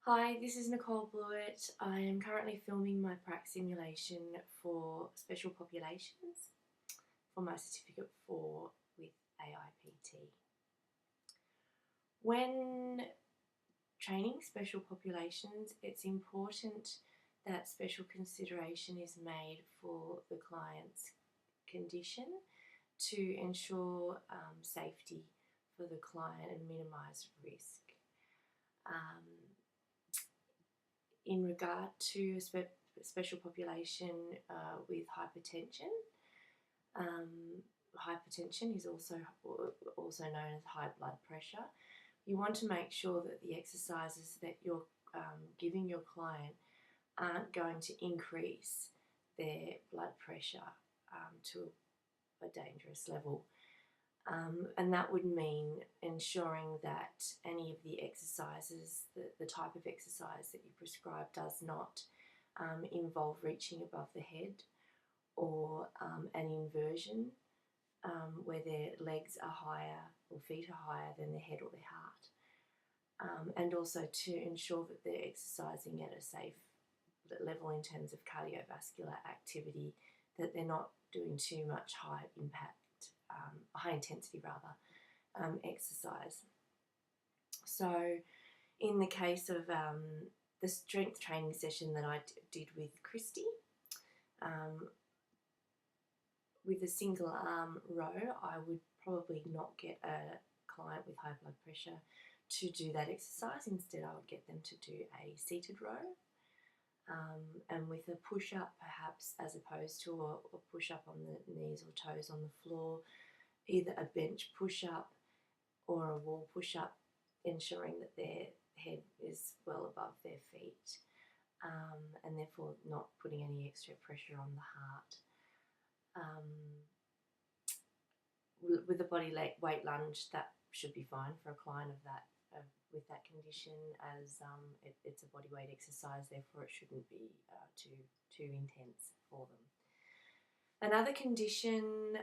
Hi, this is Nicole Blewett. I am currently filming my prac simulation for special populations for my certificate 4 with Aipt. When training special populations, it's important that special consideration is made for the client's condition to ensure safety for the client and minimise risk. Um, in regard to a special population with hypertension. Hypertension is also known as high blood pressure. You want to make sure that the exercises that you're giving your client aren't going to increase their blood pressure to a dangerous level. And that would mean ensuring that any of the exercises, the type of exercise that you prescribe, does not involve reaching above the head or an inversion where their legs are higher or feet are higher than their head or their heart. And also to ensure that they're exercising at a safe level in terms of cardiovascular activity, that they're not doing too much high intensity exercise. So in the case of the strength training session that I did with Christy, with a single arm row, I would probably not get a client with high blood pressure to do that exercise. Instead, I would get them to do a seated row. And with a push-up perhaps, as opposed to a push-up on the knees or toes on the floor, either a bench push-up or a wall push-up, ensuring that their head is well above their feet, and therefore not putting any extra pressure on the heart. With a body weight lunge, that should be fine for a client with that condition, as it's a body weight exercise, therefore it shouldn't be too intense for them. Another condition,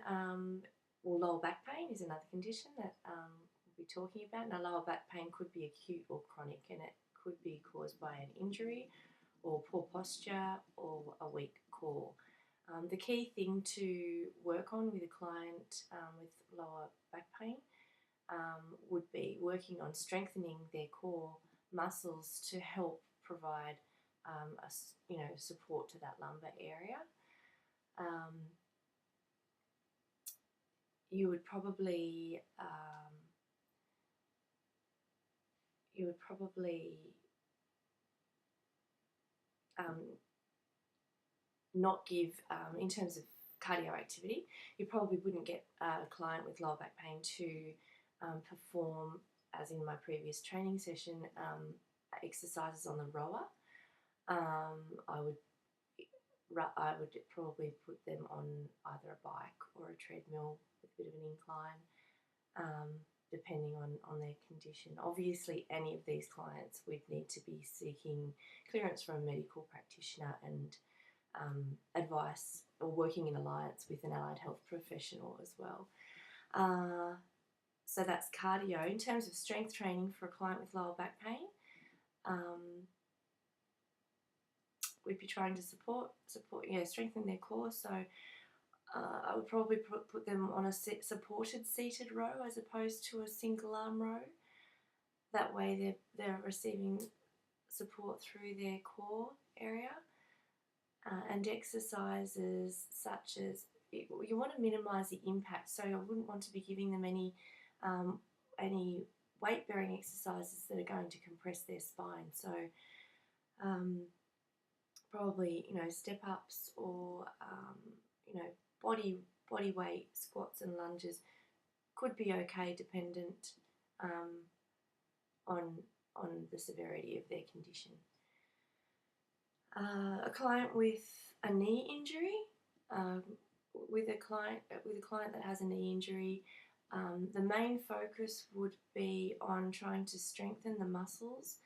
lower back pain is another condition that we'll be talking about. Now, lower back pain could be acute or chronic, and it could be caused by an injury or poor posture or a weak core. The key thing to work on with a client with lower back pain would be working on strengthening their core muscles to help provide support to that lumbar area. You would probably not give, in terms of cardio activity, you probably wouldn't get a client with lower back pain to perform, as in my previous training session, exercises on the rower. I would probably put them on either a bike or a treadmill with a bit of an incline, depending on their condition. Obviously, any of these clients would need to be seeking clearance from a medical practitioner and advice, or working in alliance with an allied health professional as well. So that's cardio. In terms of strength training for a client with lower back pain, we'd be trying to strengthen their core. So I would probably put them on a supported seated row as opposed to a single arm row. That way they're receiving support through their core area. And exercises such as, you want to minimise the impact, so I wouldn't want to be giving them any weight-bearing exercises that are going to compress their spine. So probably step-ups or body weight squats and lunges could be okay, dependent on the severity of their condition. A client with a knee injury, with a client that has a knee injury, the main focus would be on trying to strengthen the muscles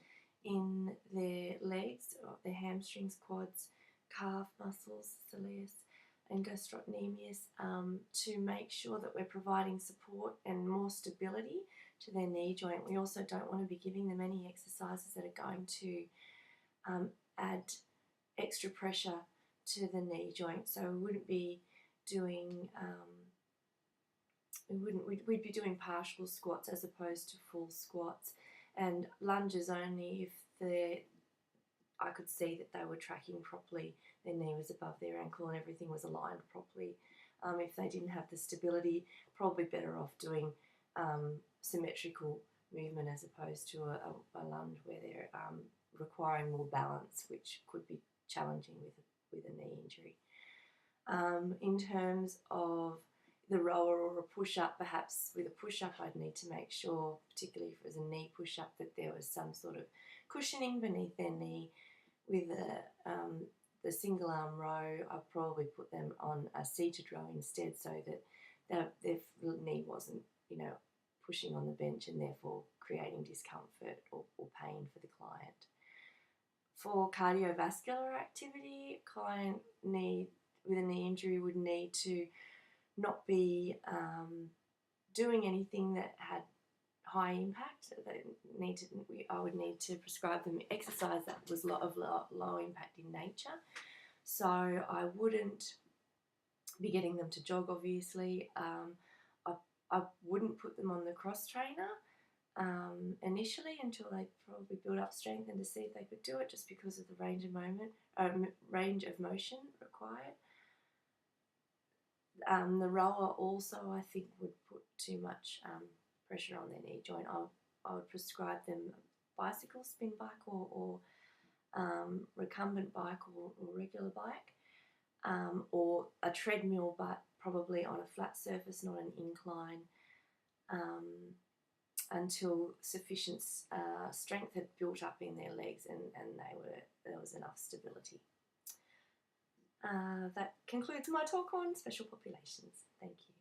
in their legs, their hamstrings, quads, calf muscles, soleus and gastrocnemius, to make sure that we're providing support and more stability to their knee joint. We also don't want to be giving them any exercises that are going to add extra pressure to the knee joint. So we wouldn't be doing we'd be doing partial squats as opposed to full squats, and lunges only if I could see that they were tracking properly, their knee was above their ankle and everything was aligned properly. If they didn't have the stability, probably better off doing symmetrical movement as opposed to a lunge where they're requiring more balance, which could be challenging with a knee injury. In terms of the rower or a push-up, perhaps with a push-up I'd need to make sure, particularly if it was a knee push-up, that there was some sort of cushioning beneath their knee. With the single arm row, I'd probably put them on a seated row instead, so that their knee wasn't, pushing on the bench and therefore creating discomfort or pain for the client. For cardiovascular activity, client with a knee injury would need to not be doing anything that had high impact. I would need to prescribe them exercise that was low impact in nature. So I wouldn't be getting them to jog, obviously. I wouldn't put them on the cross trainer initially until they probably build up strength and to see if they could do it, just because of the range of motion required. The rower also, I think, would put too much pressure on their knee joint. I would prescribe them a bicycle, spin bike, or recumbent bike or regular bike, or a treadmill, but probably on a flat surface, not an incline, until sufficient strength had built up in their legs and there was enough stability. That concludes my talk on special populations. Thank you.